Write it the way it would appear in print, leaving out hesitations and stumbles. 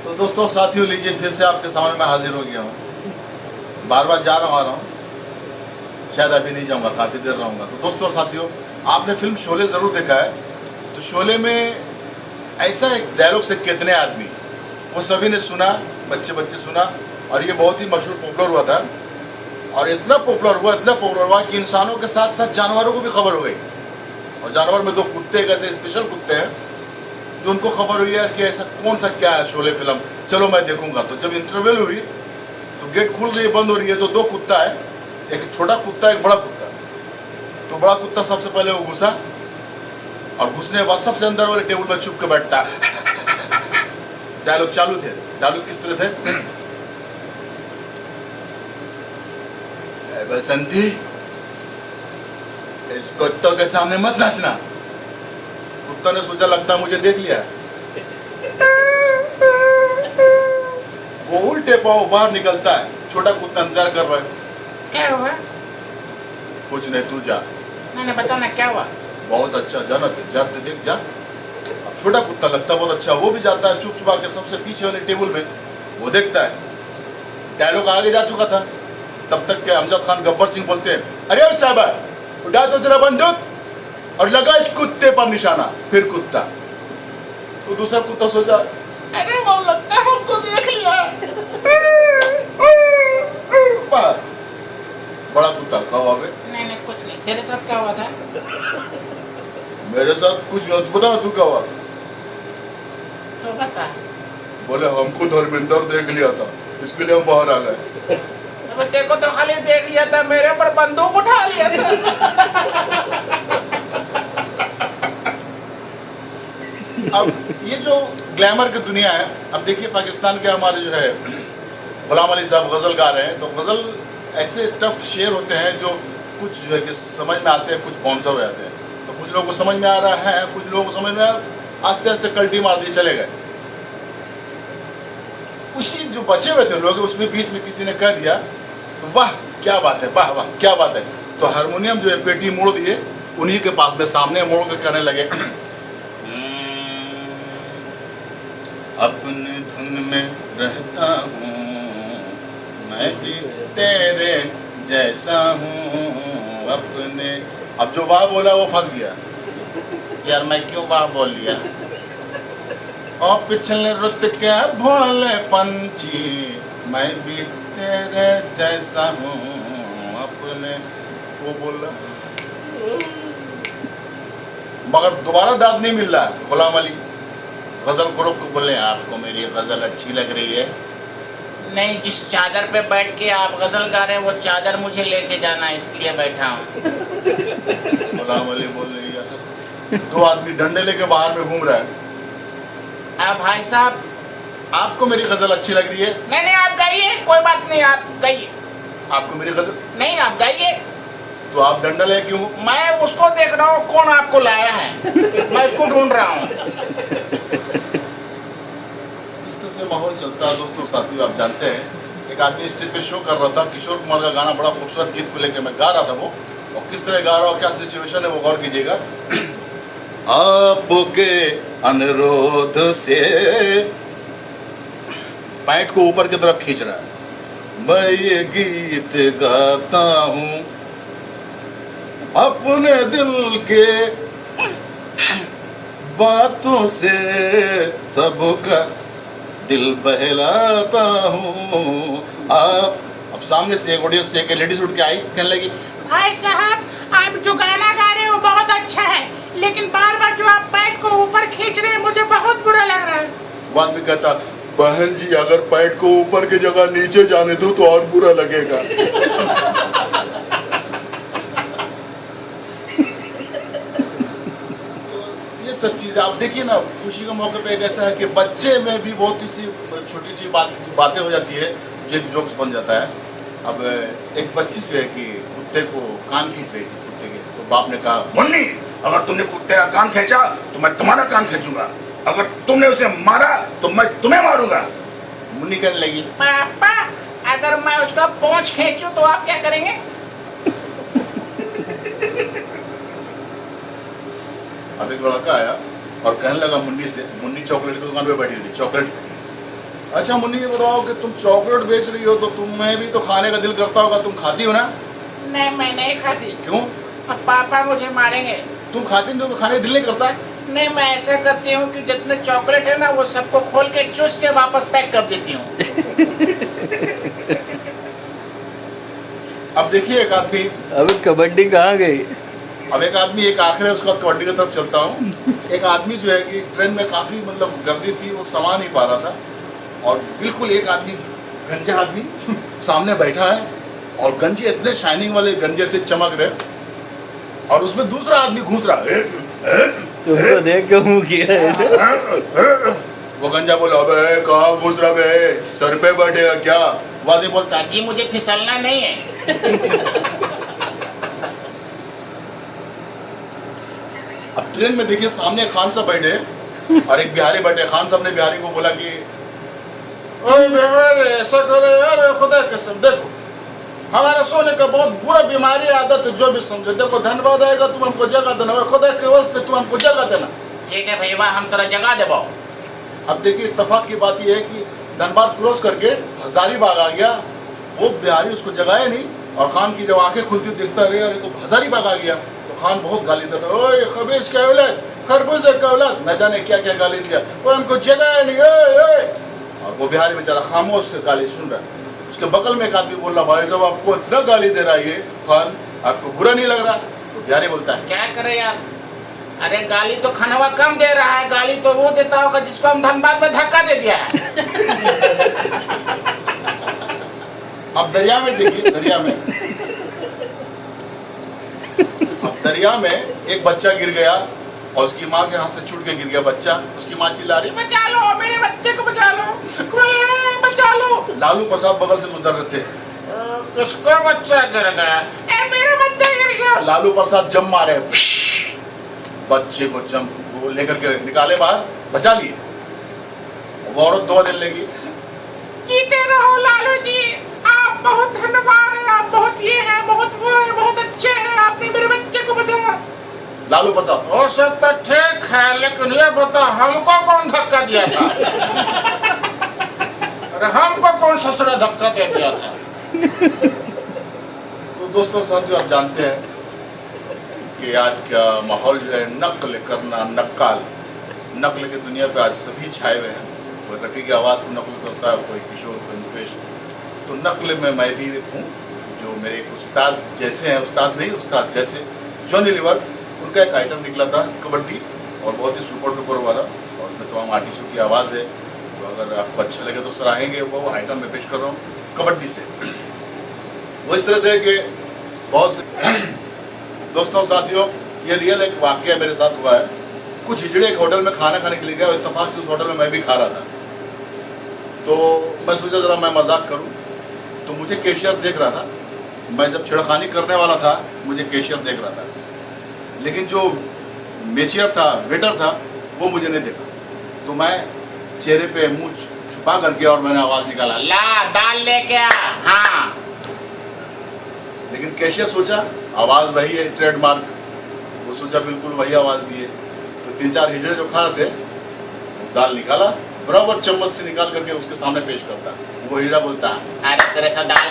तो दोस्तों साथियों, लीजिए फिर से आपके सामने मैं हाजिर हो गया हूँ। बार बार जा रहा हूँ, शायद अभी नहीं जाऊँगा, काफ़ी देर रहूँगा। तो दोस्तों साथियों, आपने फिल्म शोले ज़रूर देखा है। तो शोले में ऐसा एक डायलॉग से कितने आदमी, वो सभी ने सुना, बच्चे बच्चे सुना, और ये बहुत ही मशहूर पॉपुलर हुआ था। और इतना पॉपुलर हुआ कि इंसानों के साथ साथ जानवरों को भी खबर हो गई। और जानवर में दो कुत्ते एक ऐसे स्पेशल कुत्ते हैं जो उनको खबर हुई है कि ऐसा कौन सा क्या है शोले फिल्म, चलो मैं देखूंगा। तो जब इंटरवल हुई तो गेट खुल रही है, बंद हो रही है, तो दो कुत्ता है, एक छोटा कुत्ता एक बड़ा कुत्ता। तो बड़ा कुत्ता सबसे पहले वो घुसा, और घुसने के बाद सबसे अंदर वाले टेबल में छुप के बैठता। डायलॉग चालू थे। डायलॉग किस तरह थे? बसंती, इस कुत्तों के सामने मत नाचना। कुत्ता ने सोचा लगता मुझे देख लिया। वो उल्टे पांव बाहर निकलता है, छोटा कुत्ता इंतजार कर रहा है। क्या हुआ? कुछ नहीं, तू जा। मैंने बताना क्या हुआ? बहुत अच्छा, जाना जाते देख जा। अब छोटा कुत्ता लगता है बहुत अच्छा, वो भी जाता है चुप छुपा के सबसे पीछे वाले टेबल में, वो देखता है। डायलॉग आगे जा चुका था, तब तक के अमजद खान गब्बर सिंह बोलते हैं, अरे साहब उठा दो जरा बंदूक और लगा इस कुत्ते पर निशाना। फिर कुत्ता, तो दूसरा कुत्ता सोचा, अरे वो लगता है हमको देख लिया। बड़ा कुत्ता कहा अबे नहीं कुछ नहीं। तेरे साथ क्या हुआ था? मेरे साथ कुछ नहीं, बता ना तू क्या हुआ। तो बता। बोले हमको धर्मेंद्र देख लिया था, इसके लिए हम बाहर आ गए। बच्चे को तो खाली देख लिया था, मेरे पर बंदूक उठा लिया था। अब ये जो ग्लैमर की दुनिया है, अब देखिए पाकिस्तान के हमारे जो है गुलाम अली साहब गजल गा रहे हैं। तो गजल ऐसे टफ शेर होते हैं जो कुछ जो है कि समझ में आते हैं, कुछ बाउंसर हो जाते हैं। तो कुछ लोगों को समझ में आ रहा है, कुछ लोगों को समझ में आस्ते आस्ते कल्टी मार दी चले गए। उसी जो बचे हुए थे लोग, उसमें बीच में किसी ने कह दिया, वाह क्या बात है, वाह वाह क्या बात है। तो हारमोनियम जो है पेटी मोड़ दिए, उन्हीं के पास में सामने मोड़ के कहने लगे, अपने धुन में रहता हूँ मैं भी तेरे जैसा हूँ अपने। अब जो वाह बोला वो फंस गया। यार मैं क्यों वाह बोल लिया? और पिछले रुत के भोले पंछी मैं भी तेरे जैसा हूँ अपने, वो बोला। मगर दोबारा दाद नहीं मिल रहा है। गुलाम अली गजल को रोक को बोले, आपको मेरी गजल अच्छी लग रही है? नहीं, जिस चादर पे बैठ के आप गजल गा रहे हैं वो चादर मुझे लेके जाना, इसके लिए बैठा हूँ। गुलाम अली बोल रही है। दो आदमी डंडे लेके बाहर में घूम रहा है। भाई साहब, आपको मेरी गजल अच्छी लग रही है? नहीं आप गाइए, कोई बात नहीं, आप गाइए। आपको मेरी गजल नहीं, आप गाइए। तो आप डंडा ले क्यों? मैं उसको देख रहा हूँ कौन आपको लाया है, मैं उसको ढूंढ रहा हूँ। इस तरह से माहौल चलता है। दोस्तों साथियों, आप जानते हैं एक आदमी स्टेज पे शो कर रहा था, किशोर कुमार का गाना, बड़ा खूबसूरत गीत को लेकर मैं गा रहा था वो, और किस तरह गा रहा हूँ, क्या सिचुएशन है वो गौर कीजिएगा। आपके अनुरोध से पैंट को ऊपर की तरफ खींच रहा है, मैं ये गीत गाता हूँ अपने दिल के बातों से सबका दिल बहलाता हूँ। आप अब सामने से एक ऑडियंस से एक लेडीज उठ के आई, कहने लगी, भाई साहब आप जो गाना गा रहे हो बहुत अच्छा है, लेकिन बार बार जो आप पैंट को ऊपर खींच रहे हैं मुझे बहुत बुरा लग रहा है। वो आदमी कहता, बहन जी अगर पैंट को ऊपर की जगह नीचे जाने दो तो और बुरा लगेगा। तो ये सब चीजें आप देखिए ना, खुशी के मौके पे एक ऐसा है कि बच्चे में भी बहुत ही सी छोटी सी बातें हो जाती है, जो एक जोक्स बन जाता है। अब एक बच्ची जो है कि कुत्ते को कान खींच रही थी कुत्ते के, तो बाप ने कहा, मुन्नी अगर तुमने कुत्ते का कान खींचा तो मैं तुम्हारा कान खींचूंगा, अगर तुमने उसे मारा तो मैं तुम्हें मारूंगा। मुन्नी कहने लगी, पापा अगर मैं उसका पूंछ खींचूं तो आप क्या करेंगे? अब एक लड़का आया और कहने लगा मुन्नी से, मुन्नी चॉकलेट की दुकान पे बैठी थी, चॉकलेट अच्छा मुन्नी, ये बताओ कि तुम चॉकलेट बेच रही हो तो तुम्हें भी तो खाने का दिल करता होगा, तुम खाती हो ना? नहीं, मैं नहीं खाती। क्यों? अब पापा मुझे मारेंगे। तुम खाती नहीं तो खाने का दिल नहीं करता? नहीं, मैं ऐसा करती हूँ कि जितने चॉकलेट है ना वो सबको खोल के चूस के वापस पैक कर देती हूँ। अब देखिए एक आदमी, अब कबड्डी कहाँ गई? अब एक आदमी, एक आखिर है उसका, कबड्डी की तरफ चलता हूँ। एक आदमी जो है कि ट्रेन में काफी मतलब गर्दी थी, वो समा नहीं पा रहा था, और बिल्कुल एक आदमी, गंजा आदमी सामने बैठा है, और गंजे इतने शाइनिंग वाले गंजे थे, चमक रहे, और उसमें दूसरा आदमी घुस रहा है। तुमको देख के मुंह किया है। वो गंजा बोला, अबे कहाँ घुस रहा बे, सर पे बैठेगा क्या? वो आदमी बोलता है, जी मुझे फिसलना नहीं है। अब ट्रेन में देखिए सामने खान साहब बैठे और एक बिहारी बैठे। खान साहब ने बिहारी को बोला कि ओए बिहारी, ऐसा करो यार, खुदा कसम, देखो हमारा सोने का बहुत बुरा बीमारी आदत है, जो भी समझो, देखो धन्यवाद आएगा, तुम हमको जगह देना, खुदा के वास्ते तुम हमको जगह देना। ठीक है भैया, हम तेरा जगह देबो। अब देखिए इत्तेफाक की बात यह है कि धनबाद क्रॉस करके हजारीबाग आ गया, वो बिहारी उसको जगाया नहीं, और खान की जब आंखें खुलती देखता रहे, अरे तो हजारीबाग आ गया, तो खान बहुत गाली देता, ओए खबीज का औलाद, खरबूजे का औलाद, न जाने क्या क्या गाली दिया, वो हमको जगाया नहीं, ओए। और वो बिहारी बेचारा खामोश से गाली सुन रहा है। उसके बगल में एक आदमी बोल रहा, भाई साहब आपको इतना गाली दे रहा है ये खान, आपको बुरा नहीं लग रहा? तो बिहारी बोलता है, क्या करे यार, अरे गाली तो खनवा कम दे रहा है, गाली तो वो देता होगा जिसको हम धनबाद में धक्का दे दिया है। अब दरिया में देखिए, दरिया में, अब दरिया में एक बच्चा गिर गया, और उसकी माँ के हाथ से छूट के गिर गया बच्चा। उसकी माँ चिल्ला रही, बचा लो मेरे बच्चे को, बचा लो, कोई है, बचा लो। लालू प्रसाद बगल से गुजर रहे थे। किसको बच्चा गिर गया? ए मेरा बच्चा गिर गया। लालू प्रसाद जम मारे, बच्चे को जम वो लेकर के निकाले बाहर, बचा लिए। वो औरत दुआ देने लगी, जीते रहो लालू जी, आप बहुत धन्यवाद है, आप बहुत ये है, बहुत वो है, बहुत अच्छे हैं, आपने मेरे बच्चे को बचाया। लालू प्रसाद, और सब तो ठीक है, लेकिन ये बता हमको कौन धक्का दिया था? अरे हमको कौन ससुरा धक्का दे दिया था? तो दोस्तों साथियों, आप जानते हैं कि आज का माहौल जो है नकल करना, नकल की दुनिया पे आज सभी छाए हुए हैं। कोई रफ़ी की आवाज़ को नकल करता है, कोई किशोर, कोई मुकेश। तो नकल में मैं भी हूँ, जो मेरे एक उस्ताद जैसे हैं, उस्ताद नहीं उस्ताद जैसे, जॉनी लीवर, उनका एक आइटम निकला था कबड्डी, और बहुत ही सुपर डुपर हुआ था, और उसमें तमाम आर्टिस्टों की आवाज़ है। तो अगर आपको अच्छा लगे तो सराहेंगे। वो आइटम मैं पेश कर रहा हूँ कबड्डी से। वो इस तरह से कि बहुत दोस्तों साथियों, ये रियल एक वाकया मेरे साथ हुआ है। कुछ हिजड़े एक होटल में खाना खाने के लिए गया, इत्तेफाक से उस होटल में मैं भी खा रहा था। तो मैं सोचा जरा मैं मजाक करूं, तो मुझे कैशियर देख रहा था। मैं जब छिड़खानी करने वाला था, मुझे कैशियर देख रहा था, लेकिन जो मेचियर था, वेटर था, वो मुझे नहीं देखा। तो मैं चेहरे पे मुंह छुपा करके और मैंने आवाज निकाला, ला दाल लेके आ। हाँ, लेकिन कैशियर सोचा आवाज वही है, ट्रेडमार्क, वो सोचा बिल्कुल वही आवाज दी है। तो 3-4 हिजड़े जो खा रहे थे, दाल निकाला, बराबर चम्मच से निकाल करके उसके सामने पेश करता। वो हीरा बोलता, अरे तेरे साथ दाल